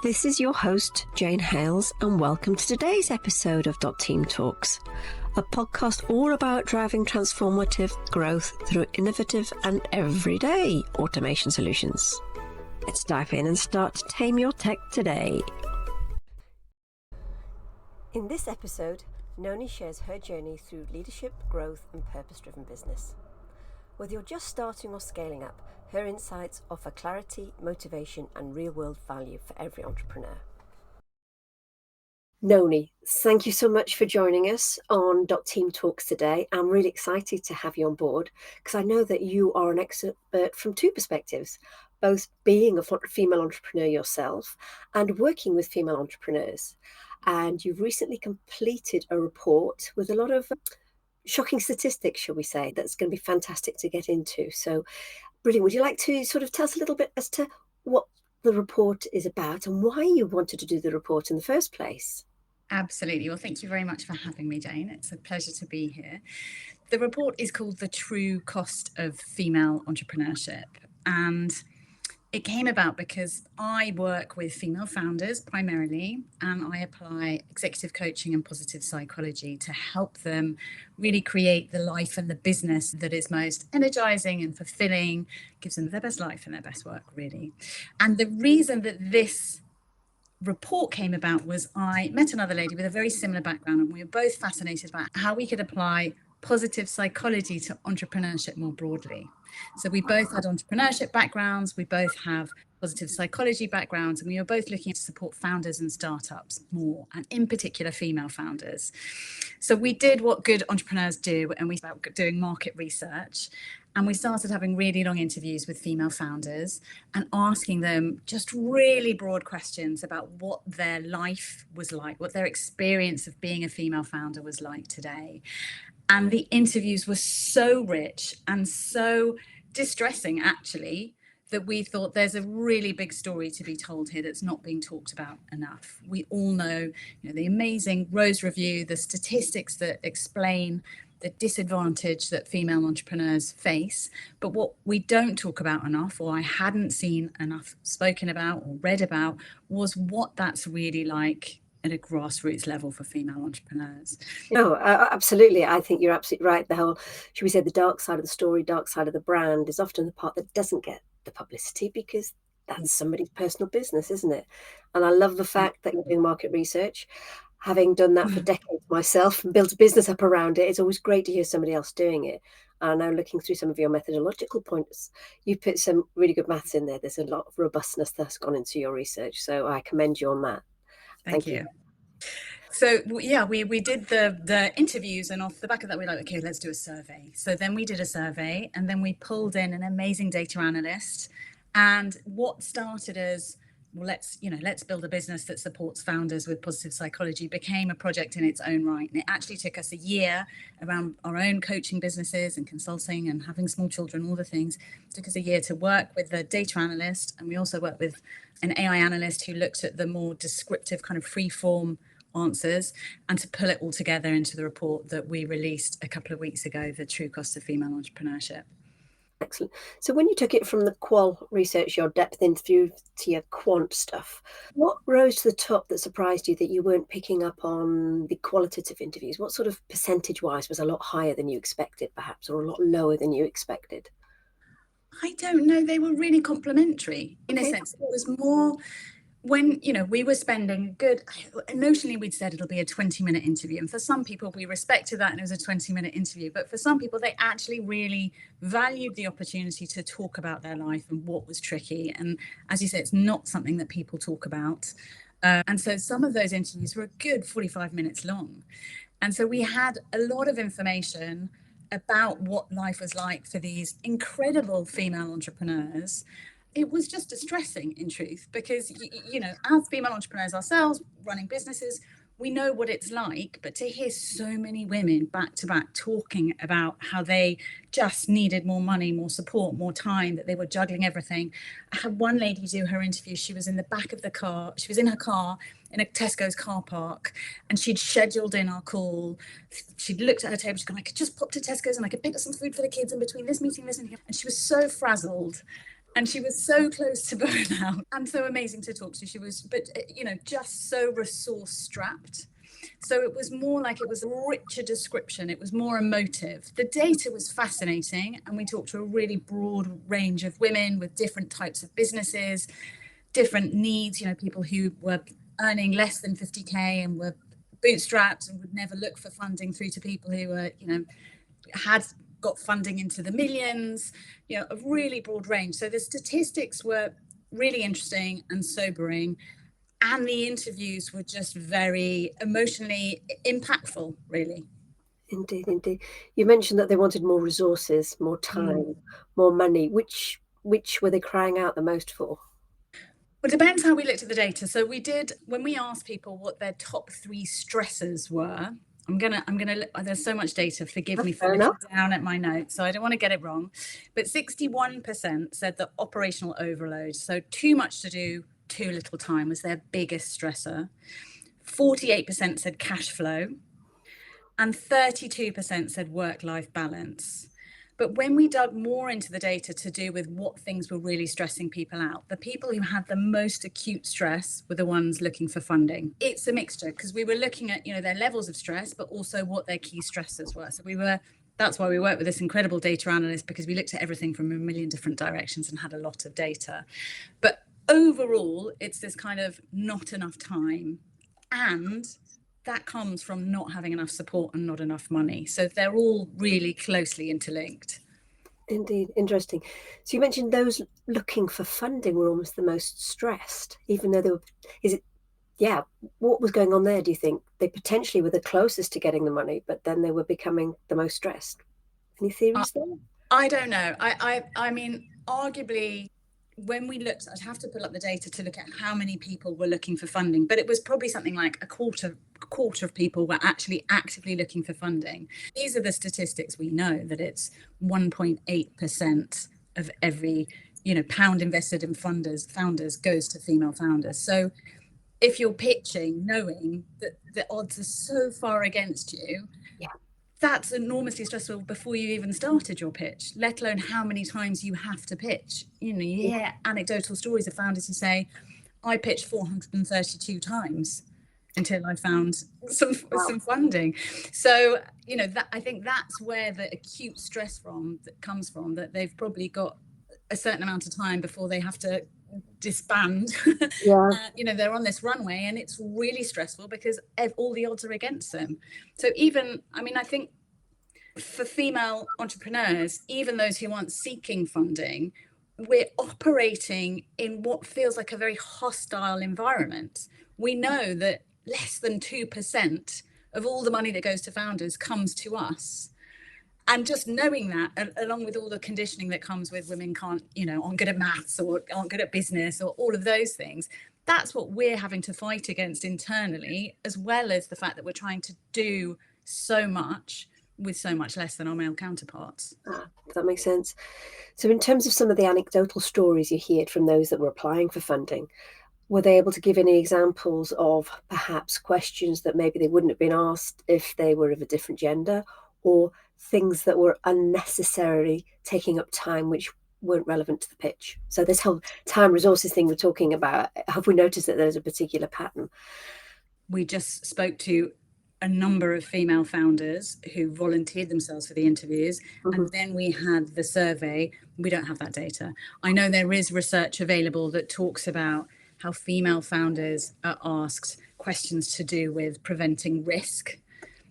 This is your host, Jane Hales, and welcome to today's episode of Team Talks, a podcast all about driving transformative growth through innovative and everyday automation solutions. Let's dive in and start to tame your tech today. In this episode, Nonie shares her journey through leadership, growth, and purpose-driven business. Whether you're just starting or scaling up, her insights offer clarity, motivation, and real-world value for every entrepreneur. Nonie, thank you so much for joining us on Team Talks today. I'm really excited to have you on board because I know that you are an expert from two perspectives, both being a female entrepreneur yourself and working with female entrepreneurs. And you've recently completed a report with a lot of shocking statistics, shall we say, that's going to be fantastic to get into. So brilliant. Would you like to sort of tell us a little bit as to what the report is about and why you wanted to do the report in the first place? Absolutely. Well, thank you very much for having me, Jane. It's a pleasure to be here. The report is called The True Cost of Female Entrepreneurship. And it came about because I work with female founders primarily, and I apply executive coaching and positive psychology to help them really create the life and the business that is most energizing and fulfilling, gives them their best life and their best work, really. And the reason that this report came about was I met another lady with a very similar background, and we were both fascinated about how we could apply positive psychology to entrepreneurship more broadly. So we both had entrepreneurship backgrounds, we both have positive psychology backgrounds, and we were both looking to support founders and startups more, and in particular female founders. So we did what good entrepreneurs do, and we started doing market research. And we started having really long interviews with female founders and asking them just really broad questions about what their life was like, what their experience of being a female founder was like today. And the interviews were so rich and so distressing, actually, that we thought there's a really big story to be told here that's not being talked about enough. We all know, the amazing Rose Review, the statistics that explain the disadvantage that female entrepreneurs face. But what we don't talk about enough, or I hadn't seen enough spoken about or read about, was what that's really like at a grassroots level for female entrepreneurs. No, absolutely. I think you're absolutely right. The whole, should we say, the dark side of the story, dark side of the brand is often the part that doesn't get the publicity because that's somebody's personal business, isn't it? And I love the fact that you're doing market research. Having done that for decades myself and built a business up around it, it's always great to hear somebody else doing it. And now looking through some of your methodological points, you put some really good maths in there. There's a lot of robustness that's gone into your research. So I commend you on that. Thank you. So yeah, we did the interviews, and off the back of that, we're like, okay, let's do a survey. So then we did a survey, and then we pulled in an amazing data analyst. And what started as, well, let's build a business that supports founders with positive psychology became a project in its own right. And it actually took us a year around our own coaching businesses and consulting and having small children, all the things. It took us a year to work with the data analyst. And we also worked with an AI analyst who looked at the more descriptive kind of free form answers, and to pull it all together into the report that we released a couple of weeks ago, The True Cost of Female Entrepreneurship. Excellent. So when you took it from the qual research, your depth interview, to your quant stuff, what rose to the top that surprised you that you weren't picking up on the qualitative interviews? What sort of percentage-wise was a lot higher than you expected, perhaps, or a lot lower than you expected? I don't know. They were really complimentary in a sense. It was more when, we were spending notionally we'd said it'll be a 20-minute interview. And for some people, we respected that and it was a 20-minute interview. But for some people, they actually really valued the opportunity to talk about their life and what was tricky. And as you say, it's not something that people talk about. And so some of those interviews were a good 45 minutes long. And so we had a lot of information about what life was like for these incredible female entrepreneurs. It was just distressing, in truth, because, as female entrepreneurs ourselves, running businesses, we know what it's like. But to hear so many women back to back talking about how they just needed more money, more support, more time, that they were juggling everything. I had one lady do her interview. She was in the back of the car. She was in her car in a Tesco's car park, and she'd scheduled in our call. She'd looked at her table. She's gone, I could just pop to Tesco's and I could pick up some food for the kids in between this meeting, and she was so frazzled. And she was so close to burnout and so amazing to talk to. She was, but just so resource strapped. So it was more like it was a richer description. It was more emotive. The data was fascinating. And we talked to a really broad range of women with different types of businesses, different needs, people who were earning less than 50K and were bootstrapped and would never look for funding, through to people who were, had got funding into the millions, a really broad range. So the statistics were really interesting and sobering. And the interviews were just very emotionally impactful, really. Indeed, indeed. You mentioned that they wanted more resources, more time, more money. Which were they crying out the most for? Well, it depends how we looked at the data. So we did, when we asked people what their top 3 stressors were, there's so much data, forgive me for looking down at my notes, so I don't want to get it wrong. But 61% said that operational overload, so too much to do, too little time, was their biggest stressor. 48% said cash flow, and 32% said work-life balance. But when we dug more into the data to do with what things were really stressing people out, the people who had the most acute stress were the ones looking for funding. It's a mixture, because we were looking at, their levels of stress, but also what their key stressors were. So that's why we worked with this incredible data analyst, because we looked at everything from a million different directions and had a lot of data. But overall, it's this kind of not enough time, and that comes from not having enough support and not enough money. So they're all really closely interlinked. Indeed, interesting. So you mentioned those looking for funding were almost the most stressed, even though they were, what was going on there, do you think? They potentially were the closest to getting the money, but then they were becoming the most stressed. Any theories there? I don't know. I mean, arguably, when we looked, I'd have to pull up the data to look at how many people were looking for funding, but it was probably something like a quarter of people were actually actively looking for funding. These are the statistics we know, that it's 1.8% of every pound invested in founders goes to female founders. So if you're pitching knowing that the odds are so far against you, that's enormously stressful before you even started your pitch, let alone how many times you have to pitch. You hear anecdotal stories of founders who say, I pitched 432 times until I found some funding. So, I think that's where the acute stress comes from, that they've probably got a certain amount of time before they have to disband. They're on this runway, and it's really stressful because all the odds are against them. So I think for female entrepreneurs, even those who aren't seeking funding, we're operating in what feels like a very hostile environment. We know that less than 2% of all the money that goes to founders comes to us. And just knowing that, along with all the conditioning that comes with women aren't good at maths or aren't good at business or all of those things, that's what we're having to fight against internally, as well as the fact that we're trying to do so much with so much less than our male counterparts. That makes sense. So in terms of some of the anecdotal stories you heard from those that were applying for funding, were they able to give any examples of perhaps questions that maybe they wouldn't have been asked if they were of a different gender, or things that were unnecessarily taking up time which weren't relevant to the pitch? So this whole time resources thing we're talking about, have we noticed that there's a particular pattern? We just spoke to a number of female founders who volunteered themselves for the interviews, and then we had the survey. We don't have that data. I know there is research available that talks about how female founders are asked questions to do with preventing risk.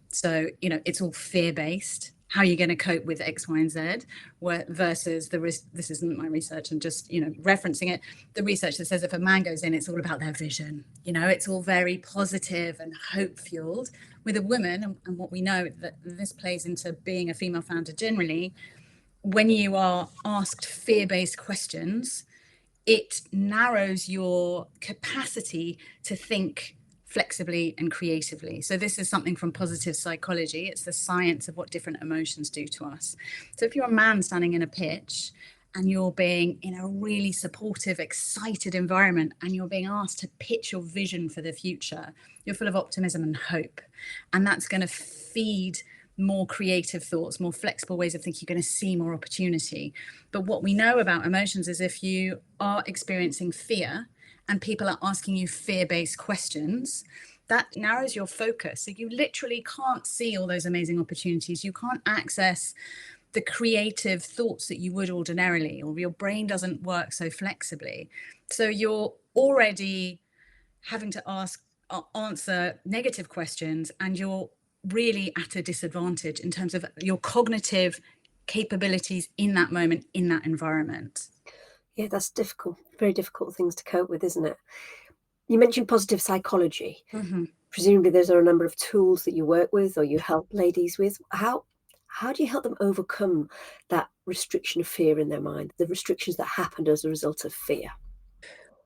So, it's all fear-based. How are you going to cope with X, Y, and Z? Versus the risk. This isn't my research, I'm just, referencing it. The research that says if a man goes in, it's all about their vision. It's all very positive and hope-fueled. With a woman, and what we know that this plays into being a female founder generally, when you are asked fear-based questions, it narrows your capacity to think flexibly and creatively. So this is something from positive psychology. It's the science of what different emotions do to us. So if you're a man standing in a pitch and you're being in a really supportive, excited environment, and you're being asked to pitch your vision for the future, you're full of optimism and hope. And that's going to feed more creative thoughts, more flexible ways of thinking, you're going to see more opportunity. But what we know about emotions is if you are experiencing fear and people are asking you fear-based questions, that narrows your focus. So you literally can't see all those amazing opportunities. You can't access the creative thoughts that you would ordinarily, or your brain doesn't work so flexibly. So you're already having to answer negative questions, and you're really at a disadvantage in terms of your cognitive capabilities in that moment, in that environment. Yeah, that's difficult, very difficult things to cope with, isn't it? You mentioned positive psychology. Mm-hmm. Presumably there's a number of tools that you work with or you help ladies with. How do you help them overcome that restriction of fear in their mind, the restrictions that happened as a result of fear?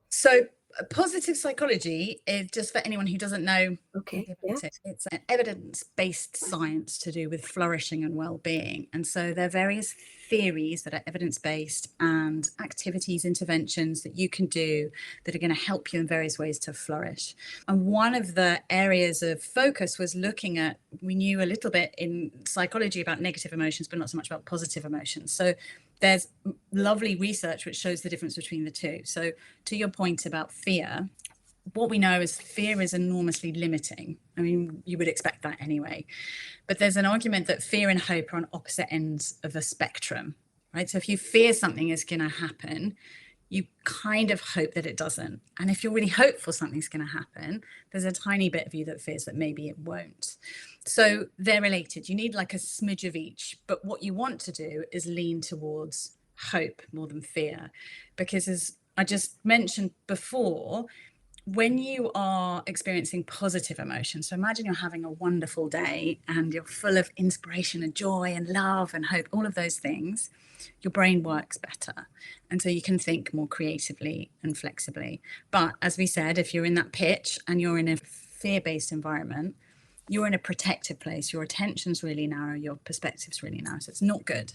So positive psychology is, just for anyone who doesn't know Okay, anything yeah. about it, it's an evidence-based science to do with flourishing and well-being. And so there are various theories that are evidence-based and activities, interventions that you can do that are going to help you in various ways to flourish. And one of the areas of focus was looking at, we knew a little bit in psychology about negative emotions, but not so much about positive emotions. So there's lovely research which shows the difference between the two. So to your point about fear, what we know is fear is enormously limiting. I mean, you would expect that anyway. But there's an argument that fear and hope are on opposite ends of a spectrum, right? So if you fear something is going to happen, you kind of hope that it doesn't. And if you're really hopeful something's going to happen, there's a tiny bit of you that fears that maybe it won't. So they're related. You need like a smidge of each. But what you want to do is lean towards hope more than fear. Because as I just mentioned before, when you are experiencing positive emotions, so imagine you're having a wonderful day and you're full of inspiration and joy and love and hope, all of those things, your brain works better. And so you can think more creatively and flexibly. But as we said, if you're in that pitch and you're in a fear-based environment, you're in a protected place, your attention's really narrow, your perspective's really narrow. So it's not good.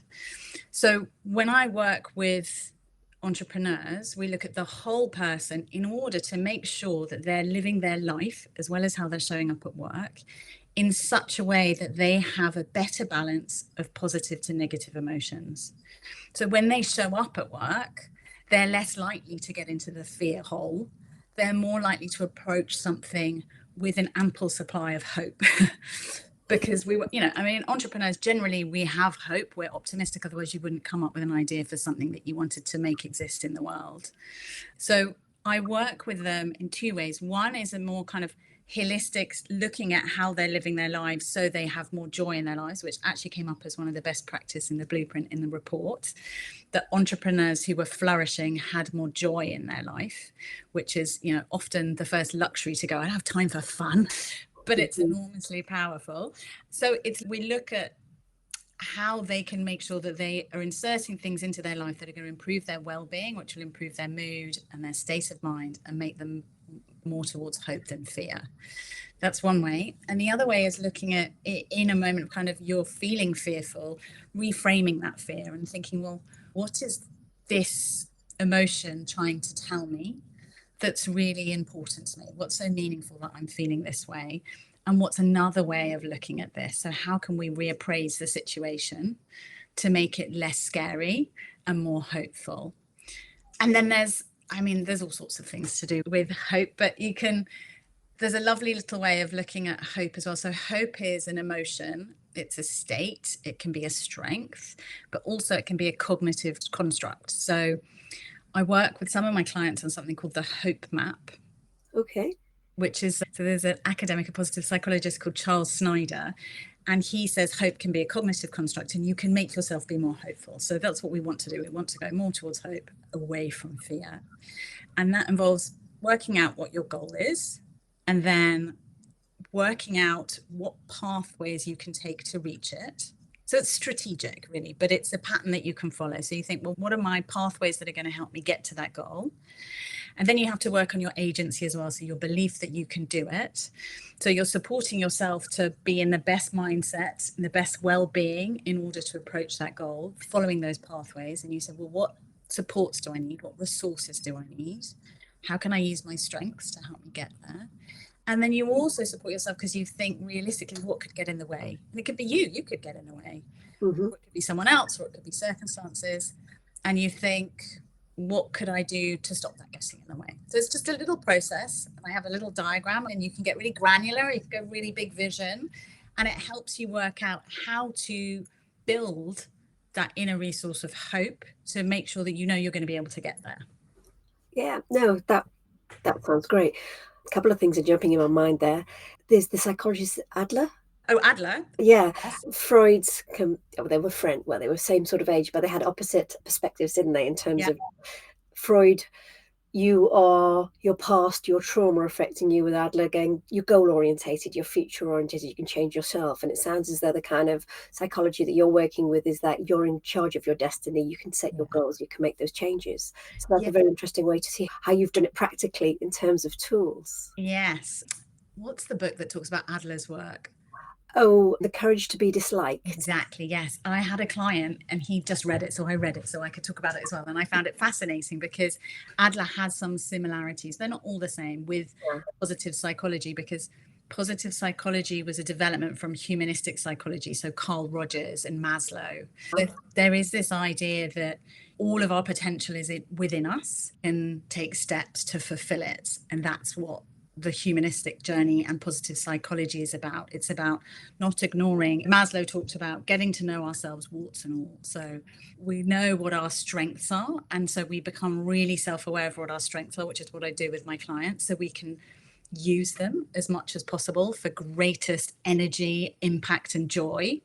So when I work with entrepreneurs, we look at the whole person in order to make sure that they're living their life as well as how they're showing up at work in such a way that they have a better balance of positive to negative emotions. So when they show up at work, they're less likely to get into the fear hole. They're more likely to approach something with an ample supply of hope. Because I mean, entrepreneurs generally, we have hope, we're optimistic, otherwise you wouldn't come up with an idea for something that you wanted to make exist in the world. So I work with them in two ways. One is a more kind of holistic, looking at how they're living their lives so they have more joy in their lives, which actually came up as one of the best practice in the blueprint in the report, that entrepreneurs who were flourishing had more joy in their life, which is, often the first luxury to go, I have time for fun, but it's enormously powerful. So we look at how they can make sure that they are inserting things into their life that are going to improve their well-being, which will improve their mood and their state of mind and make them more towards hope than fear. That's one way. And the other way is looking at it in a moment of kind of you're feeling fearful, reframing that fear and thinking, well, what is this emotion trying to tell me that's really important to me? What's so meaningful that I'm feeling this way? And what's another way of looking at this? So how can we reappraise the situation to make it less scary and more hopeful? And then there's all sorts of things to do with hope, but there's a lovely little way of looking at hope as well. So hope is an emotion, it's a state, it can be a strength, but also it can be a cognitive construct. So I work with some of my clients on something called the hope map. Okay. So there's an academic, a positive psychologist called Charles Snyder, and he says hope can be a cognitive construct and you can make yourself be more hopeful. So that's what we want to do. We want to go more towards hope, away from fear. And that involves working out what your goal is and then working out what pathways you can take to reach it. So it's strategic, really, but it's a pattern that you can follow. So you think, well, what are my pathways that are going to help me get to that goal? And then you have to work on your agency as well. So your belief that you can do it. So you're supporting yourself to be in the best mindset, in the best well-being in order to approach that goal, following those pathways. And you said, well, what supports do I need? What resources do I need? How can I use my strengths to help me get there? And then you also support yourself because you think realistically what could get in the way. And it could be you could get in the way. Mm-hmm. Or it could be someone else, or it could be circumstances. And you think, what could I do to stop that getting in the way? So it's just a little process. And I have a little diagram, and you can get really granular, you can go really big vision, and it helps you work out how to build that inner resource of hope to make sure that you know you're going to be able to get there. Yeah, no, that sounds great. A couple of things are jumping in my mind there. There's the psychologist Adler. Oh, Adler. Yeah, Yes. Freud's, they were friends, well, they were same sort of age, but they had opposite perspectives, didn't they, in terms of Freud, you are your past, your trauma affecting you, with Adler going, you're goal orientated, you're future orientated, you can change yourself. And it sounds as though the kind of psychology that you're working with is that you're in charge of your destiny, you can set your goals, you can make those changes. So that's a very interesting way to see how you've done it practically in terms of tools. Yes. What's the book that talks about Adler's work? Oh, The Courage to be Disliked. Exactly, yes. I had a client and he just read it, so I read it so I could talk about it as well. And I found it fascinating because Adler has some similarities. They're not all the same with positive psychology, because positive psychology was a development from humanistic psychology, so Carl Rogers and Maslow. There is this idea that all of our potential is within us and take steps to fulfill it. And that's what the humanistic journey and positive psychology is about. It's about not ignoring. Maslow talked about getting to know ourselves, warts and all. So we know what our strengths are. And so we become really self-aware of what our strengths are, which is what I do with my clients. So we can use them as much as possible for greatest energy, impact, and joy.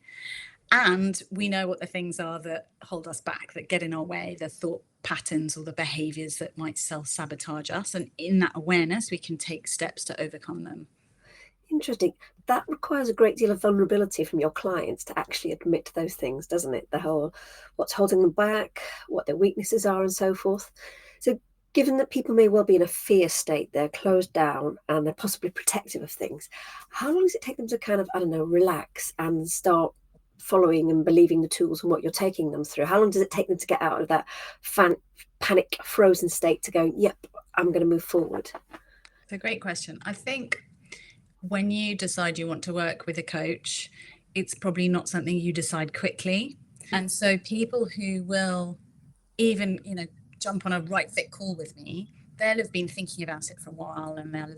And we know what the things are that hold us back, that get in our way, the thought patterns or the behaviors that might self-sabotage us. And in that awareness, we can take steps to overcome them. Interesting. That requires a great deal of vulnerability from your clients to actually admit to those things, doesn't it? The whole what's holding them back, what their weaknesses are, and so forth. So given that people may well be in a fear state, they're closed down and they're possibly protective of things, how long does it take them to kind of, I don't know, relax and start following and believing the tools and what you're taking them through? How long does it take them to get out of that panic frozen state to go, yep, I'm going to move forward? It's a great question. I think when you decide you want to work with a coach, it's probably not something you decide quickly. And so people who will even, jump on a right fit call with me, they'll have been thinking about it for a while, and they'll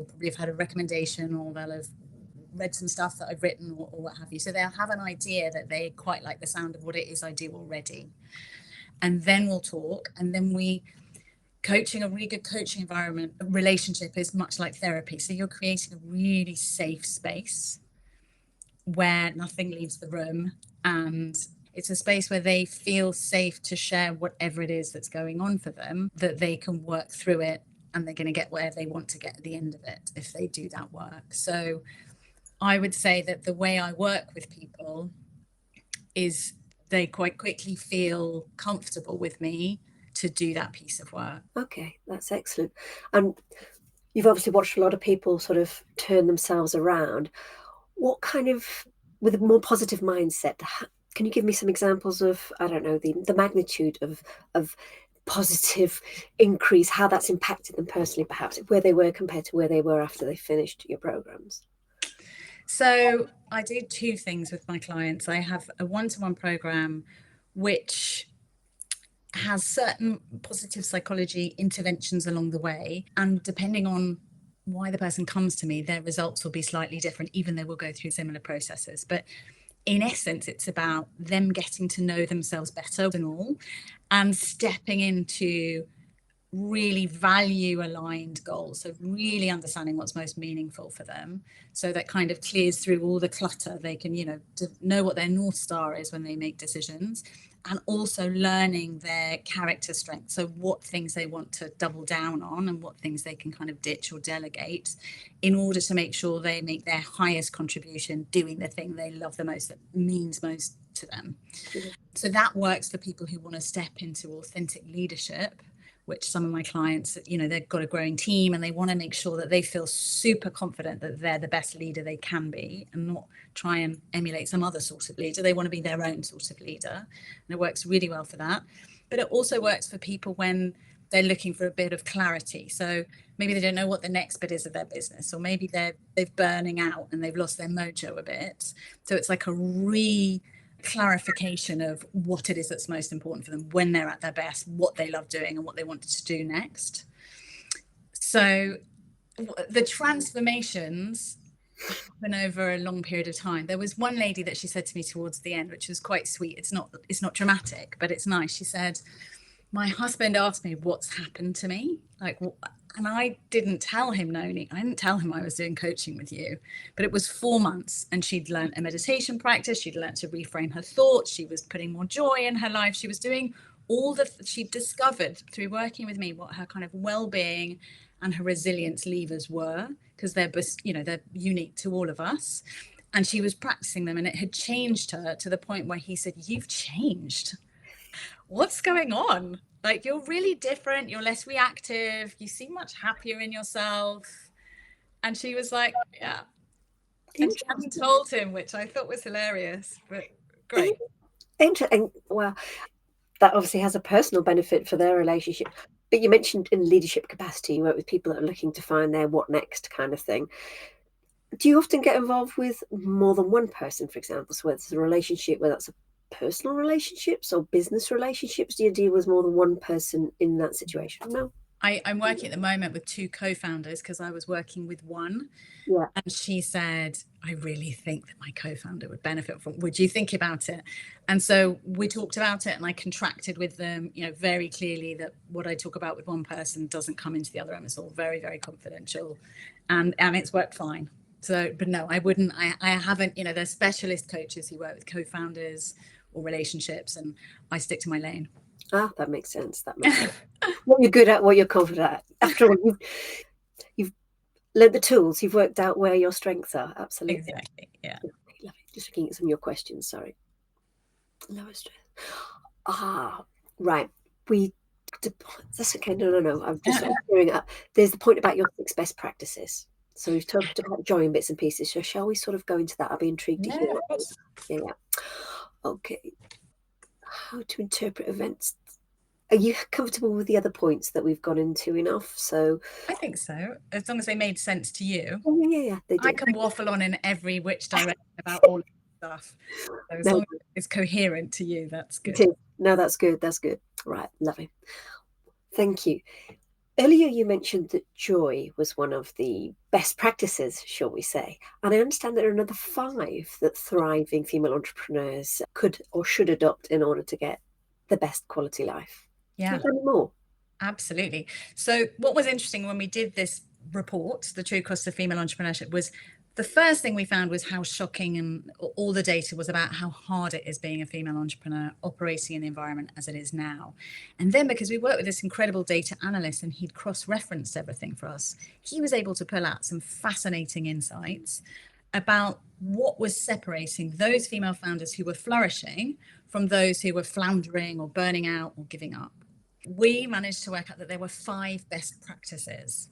probably have had a recommendation, or they'll have read some stuff that I've written, or what have you. So they'll have an idea that they quite like the sound of what it is I do already. And then we'll talk, and then a really good coaching environment, relationship is much like therapy. So you're creating a really safe space where nothing leaves the room, and it's a space where they feel safe to share whatever it is that's going on for them, that they can work through it, and they're going to get where they want to get at the end of it if they do that work. So I would say that the way I work with people is they quite quickly feel comfortable with me to do that piece of work. Okay, that's excellent. And you've obviously watched a lot of people sort of turn themselves around. What kind of, with a more positive mindset, can you give me some examples of, I don't know, the magnitude of positive increase, how that's impacted them personally, perhaps, where they were compared to where they were after they finished your programs? So I do two things with my clients. I have a one-to-one program which has certain positive psychology interventions along the way, and depending on why the person comes to me, their results will be slightly different, even though we'll go through similar processes. But in essence, it's about them getting to know themselves better and all, and stepping into really value aligned goals. So really understanding what's most meaningful for them. So that kind of clears through all the clutter. They can, know what their North Star is when they make decisions, and also learning their character strengths. So what things they want to double down on, and what things they can kind of ditch or delegate, in order to make sure they make their highest contribution doing the thing they love the most, that means most to them. Mm-hmm. So that works for people who want to step into authentic leadership, which some of my clients, they've got a growing team and they want to make sure that they feel super confident that they're the best leader they can be, and not try and emulate some other sort of leader. They want to be their own sort of leader. And it works really well for that. But it also works for people when they're looking for a bit of clarity. So maybe they don't know what the next bit is of their business, or maybe they've burning out and they've lost their mojo a bit. So it's like a clarification of what it is that's most important for them when they're at their best, what they love doing and what they wanted to do next. So the transformations happen over a long period of time. There was one lady that she said to me towards the end, which was quite sweet. It's not dramatic, but it's nice. She said, my husband asked me what's happened to me, and I didn't tell him, Nonie. I didn't tell him I was doing coaching with you, but it was 4 months, and she'd learned a meditation practice. She'd learned to reframe her thoughts. She was putting more joy in her life. She was doing she discovered through working with me what her kind of well-being and her resilience levers were, because they're unique to all of us. And she was practicing them, and it had changed her to the point where he said, "You've changed. What's going on? Like, you're really different. You're less reactive. You seem much happier in yourself." And she was like, "Yeah." And she hadn't told him, which I thought was hilarious, but great. Interesting. Well, that obviously has a personal benefit for their relationship. But you mentioned in leadership capacity, you work with people that are looking to find their what next kind of thing. Do you often get involved with more than one person, for example? So whether it's a relationship, whether that's a personal relationships or business relationships, do you deal with more than one person in that situation? No. I'm working at the moment with 2 co-founders, because I was working with one. Yeah. And she said, "I really think that my co-founder would benefit from, would you think about it?" And so we talked about it, and I contracted with them, very clearly that what I talk about with one person doesn't come into the other, and it's all very, very confidential, and it's worked fine. So, but no, I wouldn't, I haven't, there's specialist coaches who work with co-founders or relationships, and I stick to my lane. That makes sense. That makes sense. What you're good at, what you're confident at. After all, you've learned the tools, you've worked out where your strengths are. Absolutely. Exactly. Yeah. Just looking at some of your questions. Sorry. Lower stress. Right. That's okay. No. I'm just hearing up. There's the point about your 6 best practices. So we've talked about join bits and pieces. So shall we sort of go into that? I'll be intrigued to hear. Yeah. Okay. How to interpret events. Are you comfortable with the other points that we've gone into enough? So I think so, as long as they made sense to you. Yeah, they do. I can waffle on in every which direction about all of this stuff. So as long as it's coherent to you, that's good. No, that's good. That's good. Right, lovely. Thank you. Earlier, you mentioned that joy was one of the best practices, shall we say. And I understand there are another 5 that thriving female entrepreneurs could or should adopt in order to get the best quality life. Yeah. Can you tell me more? Absolutely. So what was interesting when we did this report, The True Cost of Female Entrepreneurship, was the first thing we found was how shocking, and all the data was about how hard it is being a female entrepreneur operating in the environment as it is now. And then, because we worked with this incredible data analyst and he'd cross-referenced everything for us, he was able to pull out some fascinating insights about what was separating those female founders who were flourishing from those who were floundering or burning out or giving up. We managed to work out that there were 5 best practices.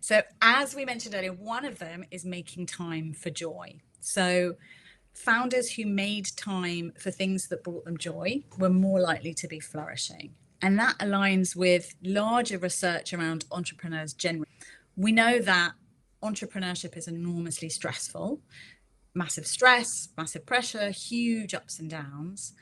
So as we mentioned earlier, one of them is making time for joy. So founders who made time for things that brought them joy were more likely to be flourishing. And that aligns with larger research around entrepreneurs generally. We know that entrepreneurship is enormously stressful, massive stress, massive pressure, huge ups and downs.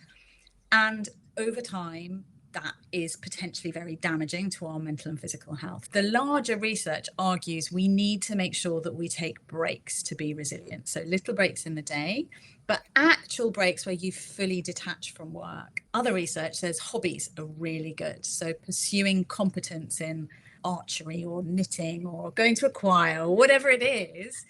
And over time, that is potentially very damaging to our mental and physical health. The larger research argues we need to make sure that we take breaks to be resilient. So little breaks in the day, but actual breaks where you fully detach from work. Other research says hobbies are really good. So pursuing competence in archery or knitting or going to a choir or whatever it is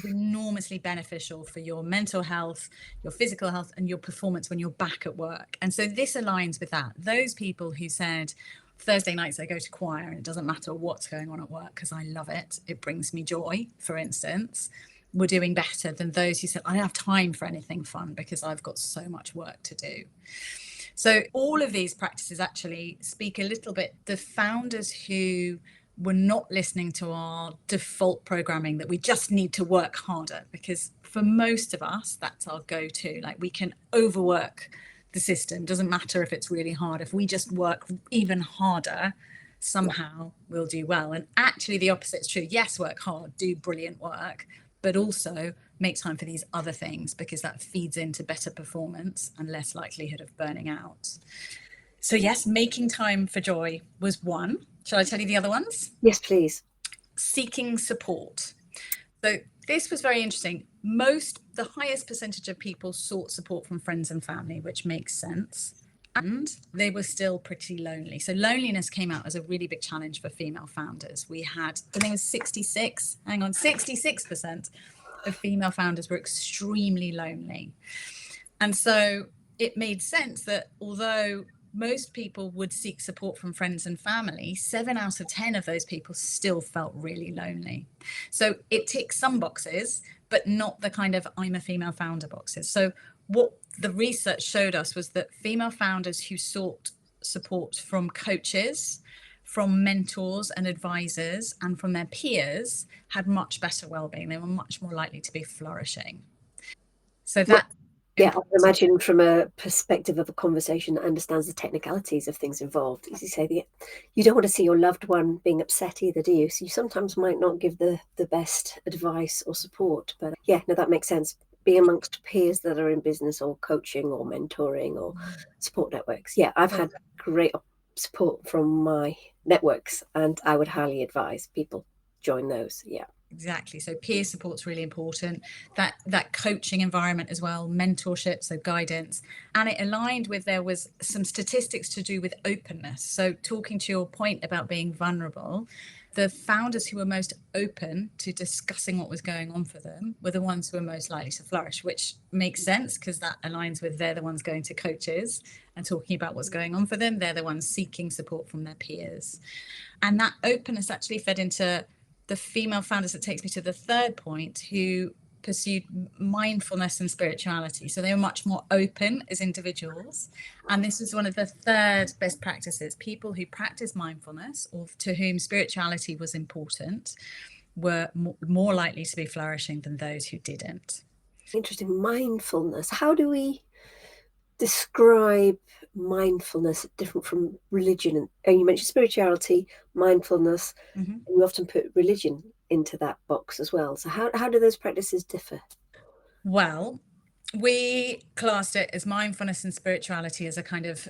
enormously beneficial for your mental health, your physical health, and your performance when you're back at work. And so this aligns with that. Those people who said, Thursday nights I go to choir and it doesn't matter what's going on at work because I love it, it brings me joy, for instance, were doing better than those who said, I don't have time for anything fun because I've got so much work to do. So all of these practices actually speak a little bit, the founders who were not listening to our default programming that we just need to work harder, because for most of us, that's our go-to. Like, we can overwork the system. Doesn't matter if it's really hard. If we just work even harder, somehow we'll do well. And actually the opposite is true. Yes, work hard, do brilliant work, but also make time for these other things, because that feeds into better performance and less likelihood of burning out. So yes, making time for joy was one. Shall I tell you the other ones? Yes, please. Seeking support. So this was very interesting. The highest percentage of people sought support from friends and family, which makes sense. And they were still pretty lonely. So loneliness came out as a really big challenge for female founders. We had, I think it was 66% of female founders were extremely lonely. And so it made sense that although most people would seek support from friends and family, 7 out of 10 of those people still felt really lonely. So it ticks some boxes, but not the kind of I'm a female founder boxes. So what the research showed us was that female founders who sought support from coaches, from mentors and advisors, and from their peers had much better well-being. They were much more likely to be flourishing. So that's Yeah, I important. can imagine from a perspective of a conversation that understands the technicalities of things involved. As you say, you don't want to see your loved one being upset either, do you? So you sometimes might not give the best advice or support. But yeah, no, that makes sense. Be amongst peers that are in business or coaching or mentoring or support networks. Yeah, I've had great support from my networks, and I would highly advise people join those. Yeah. Exactly. So peer support's really important. That coaching environment as well, mentorship, so guidance. And it aligned with, there was some statistics to do with openness. So talking to your point about being vulnerable, the founders who were most open to discussing what was going on for them were the ones who were most likely to flourish, which makes sense because that aligns with they're the ones going to coaches and talking about what's going on for them. They're the ones seeking support from their peers. And that openness actually fed into the female founders. That takes me to the third point, who pursued mindfulness and spirituality. So they were much more open as individuals. And this is one of the third best practices. People who practice mindfulness, or to whom spirituality was important, were more likely to be flourishing than those who didn't. Interesting. Mindfulness. How do we describe mindfulness different from religion? And you mentioned spirituality, mindfulness, Mm-hmm. and you often put religion into that box as well. So how do those practices differ? Well, we classed it as mindfulness and spirituality as a kind of,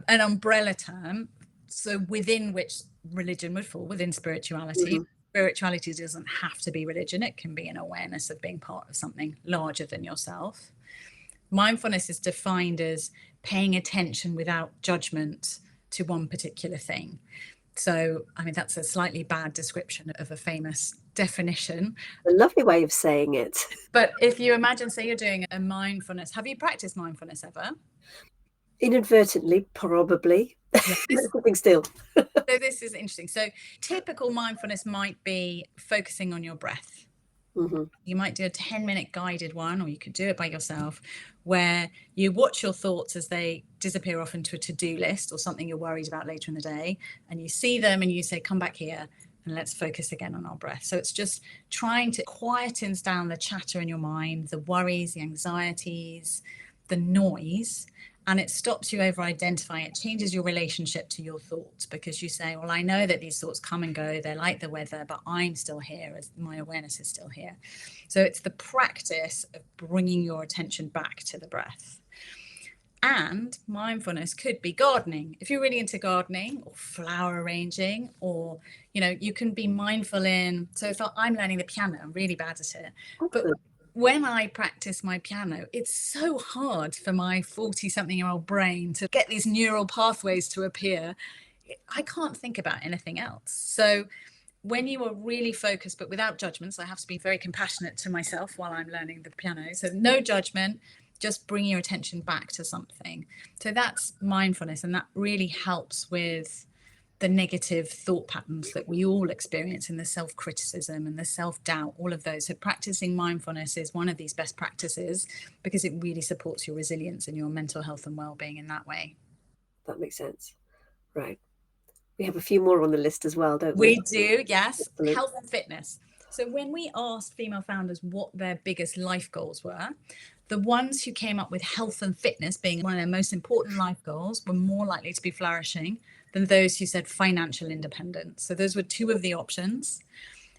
an umbrella term. So within which religion would fall within spirituality. Mm-hmm. Spirituality doesn't have to be religion. It can be an awareness of being part of something larger than yourself. Mindfulness is defined as paying attention without judgment to one particular thing. So, I mean, that's a slightly bad description of a famous definition. A lovely way of saying it. But if you imagine, say you're doing a mindfulness, have you practiced mindfulness ever? Inadvertently, probably. Yeah. Something still. So this is interesting. So typical mindfulness might be focusing on your breath. Mm-hmm. You might do a 10-minute guided one, or you could do it by yourself, where you watch your thoughts as they disappear off into a to-do list or something you're worried about later in the day, and you see them and you say, come back here and let's focus again on our breath. So it's just trying to quieten down the chatter in your mind, the worries, the anxieties, the noise, and it stops you over identifying. It changes your relationship to your thoughts, because you say, well, I know that these thoughts come and go, they're like the weather, but I'm still here, as my awareness is still here. So it's the practice of bringing your attention back to the breath. And mindfulness could be gardening. If you're really into gardening or flower arranging, or, you can be mindful in, so if I'm learning the piano, I'm really bad at it. But when I practice my piano, it's so hard for my 40-something-year-old brain to get these neural pathways to appear. I can't think about anything else. So when you are really focused, but without judgments, I have to be very compassionate to myself while I'm learning the piano. So no judgment, just bring your attention back to something. So that's mindfulness, and that really helps with the negative thought patterns that we all experience, and the self-criticism and the self-doubt, all of those. So practicing mindfulness is one of these best practices, because it really supports your resilience and your mental health and well-being in that way. That makes sense. Right. We have a few more on the list as well, don't we? We do, yes. Excellent. Health and fitness. So when we asked female founders what their biggest life goals were, The ones who came up with health and fitness being one of their most important life goals were more likely to be flourishing than those who said financial independence. So those were two of the options.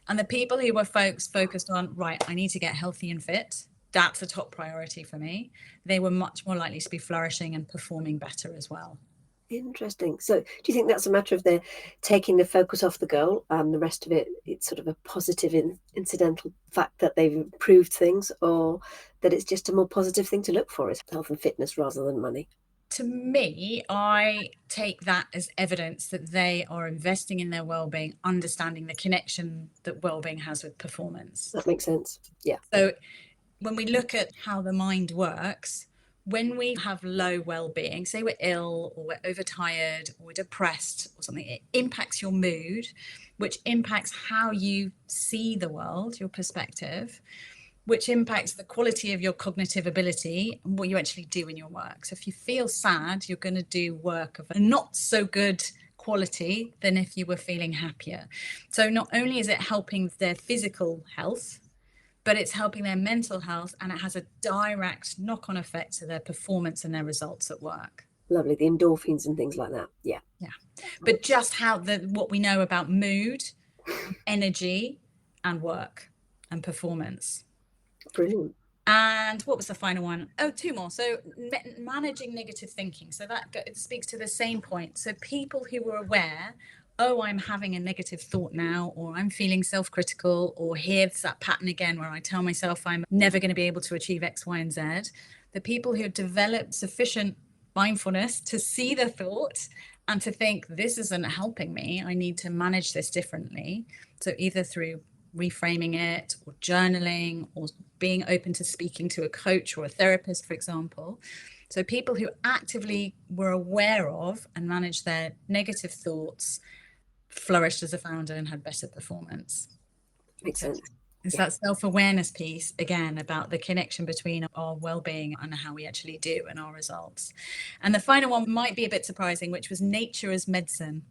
And the people who were focused on, right, I need to get healthy and fit, that's a top priority for me, they were much more likely to be flourishing and performing better as well. Interesting. So do you think that's a matter of they're taking the focus off the goal and the rest of it, it's sort of a positive incidental fact that they've improved things, or that it's just a more positive thing to look for is health and fitness rather than money? To me, I take that as evidence that they are investing in their well-being, understanding the connection that well-being has with performance. That makes sense. Yeah. So when we look at how the mind works, when we have low well-being, say we're ill or we're overtired or we're depressed or something, it impacts your mood, which impacts how you see the world, your perspective, which impacts the quality of your cognitive ability and what you actually do in your work. So if you feel sad, you're going to do work of a not so good quality than if you were feeling happier. So not only is it helping their physical health, but it's helping their mental health, and it has a direct knock-on effect to their performance and their results at work. Lovely. The endorphins and things like that. Yeah. Yeah. But just how what we know about mood, energy, and work and performance. Brilliant. And what was the final one? Oh, two more. So managing negative thinking. So that speaks to the same point. So people who were aware, oh, I'm having a negative thought now, or I'm feeling self-critical, or here's that pattern again where I tell myself I'm never going to be able to achieve X, Y, and Z. The people who developed sufficient mindfulness to see the thought and to think, this isn't helping me, I need to manage this differently. So either through reframing it or journaling or being open to speaking to a coach or a therapist, for example. So people who actively were aware of and managed their negative thoughts flourished as a founder and had better performance. Makes sense. It's that self-awareness piece, again, about the connection between our well-being and how we actually do and our results. And the final one might be a bit surprising, which was nature as medicine.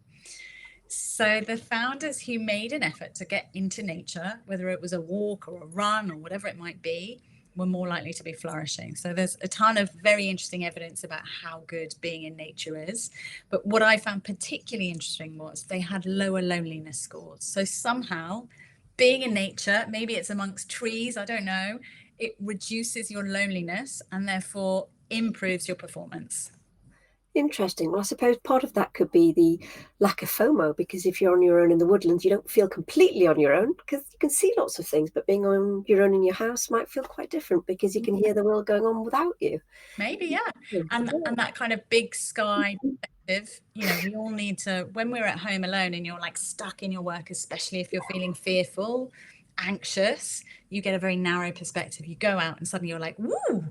So the founders who made an effort to get into nature, whether it was a walk or a run or whatever it might be, were more likely to be flourishing. So there's a ton of very interesting evidence about how good being in nature is. But what I found particularly interesting was they had lower loneliness scores. So somehow being in nature, maybe it's amongst trees, I don't know, it reduces your loneliness and therefore improves your performance. Interesting. Well, I suppose part of that could be the lack of FOMO, because if you're on your own in the woodlands, you don't feel completely on your own because you can see lots of things, but being on your own in your house might feel quite different because you can hear the world going on without you. Maybe, yeah. And that kind of big sky perspective, we all need to, when we're at home alone and you're like stuck in your work, especially if you're feeling fearful, anxious, you get a very narrow perspective. You go out and suddenly you're like, woo,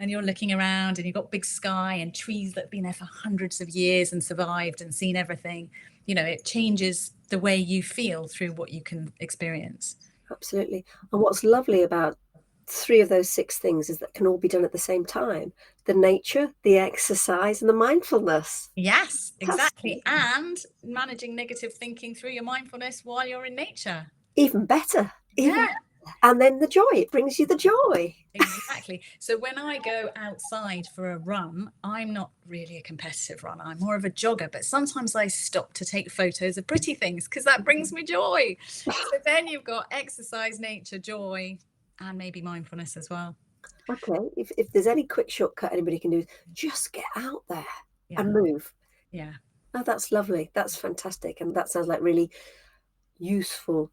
and you're looking around and you've got big sky and trees that have been there for hundreds of years and survived and seen everything. It changes the way you feel through what you can experience. Absolutely. And what's lovely about 3 of those 6 things is that can all be done at the same time: the nature, the exercise, and the mindfulness. Yes, exactly. And managing negative thinking through your mindfulness while you're in nature. Even better. Better. And then the joy, it brings you the joy. Exactly. So when I go outside for a run, I'm not really a competitive runner. I'm more of a jogger, but sometimes I stop to take photos of pretty things because that brings me joy. So then you've got exercise, nature, joy, and maybe mindfulness as well. Okay. If there's any quick shortcut anybody can do, just get out there and move. Yeah. Oh, that's lovely. That's fantastic. And that sounds like really useful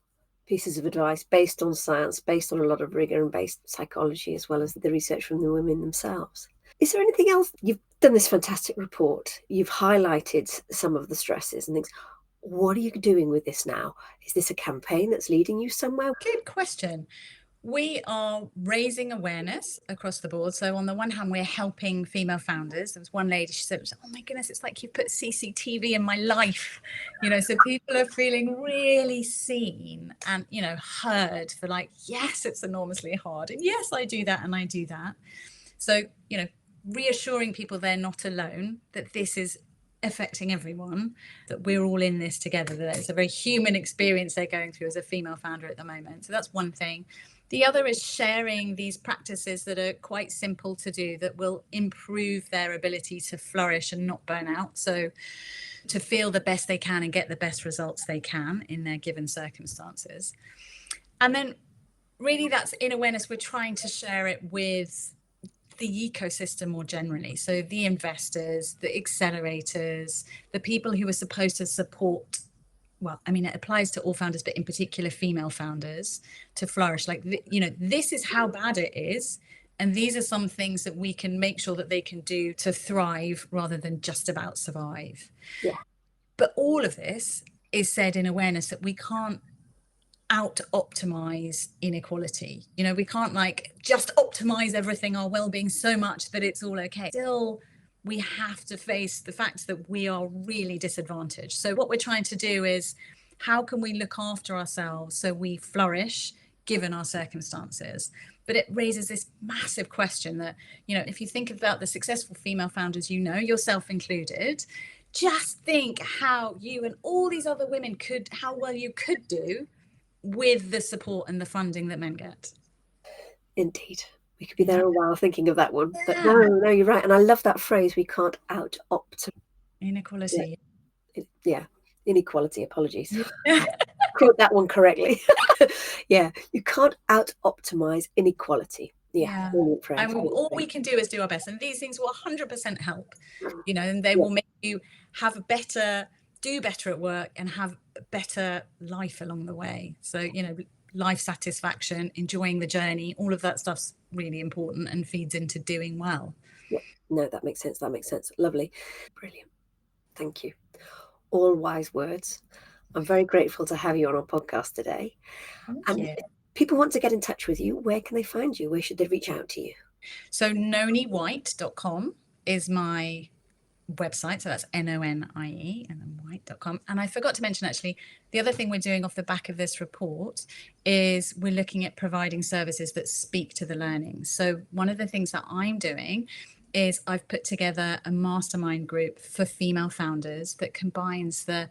pieces of advice based on science, based on a lot of rigor, and based psychology, as well as the research from the women themselves. Is there anything else? You've done this fantastic report. You've highlighted some of the stresses and things. What are you doing with this now? Is this a campaign that's leading you somewhere? Good question. We are raising awareness across the board. So on the one hand, we're helping female founders. There was one lady, she said, oh my goodness, it's like you put CCTV in my life. So people are feeling really seen and, heard for like, yes, it's enormously hard. And yes, I do that and I do that. So, reassuring people they're not alone, that this is affecting everyone, that we're all in this together, that it's a very human experience they're going through as a female founder at the moment. So that's one thing. The other is sharing these practices that are quite simple to do that will improve their ability to flourish and not burn out. So to feel the best they can and get the best results they can in their given circumstances. And then really that's in awareness. We're trying to share it with the ecosystem more generally. So the investors, the accelerators, the people who are supposed to support, well, I mean, it applies to all founders, but in particular female founders to flourish. Like, this is how bad it is. And these are some things that we can make sure that they can do to thrive rather than just about survive. Yeah. But all of this is said in awareness that we can't out optimize inequality. We can't just optimize everything, our well-being so much that it's all okay. Still, we have to face the fact that we are really disadvantaged. So what we're trying to do is, how can we look after ourselves so we flourish given our circumstances? But it raises this massive question that, if you think about the successful female founders, yourself included, just think how you and all these other women how well you could do with the support and the funding that men get. Indeed. We could be there a while thinking of that one. But no, you're right. And I love that phrase, we can't out optimize inequality. Yeah. Inequality, apologies. Quote that one correctly. Yeah, you can't out optimize inequality. Yeah. And all we can do is do our best. And these things will 100% help, and they will make you do better at work and have a better life along the way. So, life satisfaction, enjoying the journey, all of that stuff's really important and feeds into doing well. Yeah, no, that makes sense. Lovely. Brilliant. Thank you. All wise words. I'm very grateful to have you on our podcast today. Thank you. If people want to get in touch with you, where can they find you? Where should they reach out to you? So noniewhite.com is my website. So that's NONIE and then white.com. And I forgot to mention, actually, the other thing we're doing off the back of this report is we're looking at providing services that speak to the learning. So one of the things that I'm doing is I've put together a mastermind group for female founders that combines the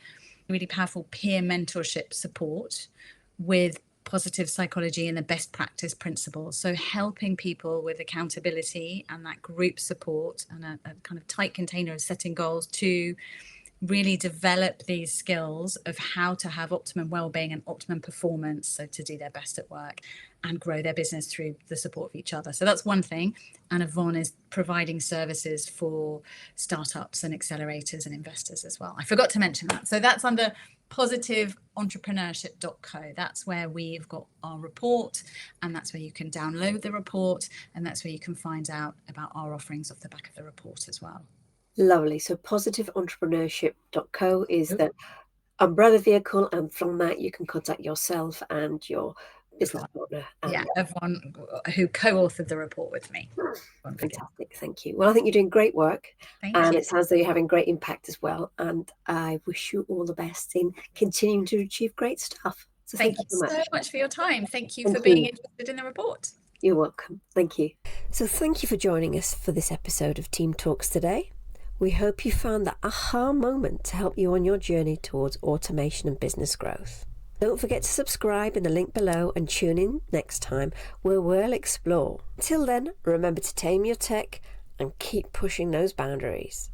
really powerful peer mentorship support with positive psychology and the best practice principles. So helping people with accountability and that group support and a kind of tight container of setting goals to really develop these skills of how to have optimum well-being and optimum performance, so to do their best at work and grow their business through the support of each other. So that's one thing. And Yvonne is providing services for startups and accelerators and investors as well. I forgot to mention that. So that's under positiveentreprenurship.co. That's where we've got our report, and that's where you can download the report, and that's where you can find out about our offerings off the back of the report as well. Lovely. So positiveentreprenurship.co is the umbrella vehicle, and from that you can contact yourself and your business partner. Everyone who co-authored the report with me. Fantastic. Thank you. Well, I think you're doing great work. Thank you. It sounds like you're having great impact as well. And I wish you all the best in continuing to achieve great stuff. So thank you so much for your time. Thank you for being interested in the report. You're welcome. Thank you. So thank you for joining us for this episode of Team Talks today. We hope you found that aha moment to help you on your journey towards automation and business growth. Don't forget to subscribe in the link below and tune in next time where we'll explore. Until then, remember to tame your tech and keep pushing those boundaries.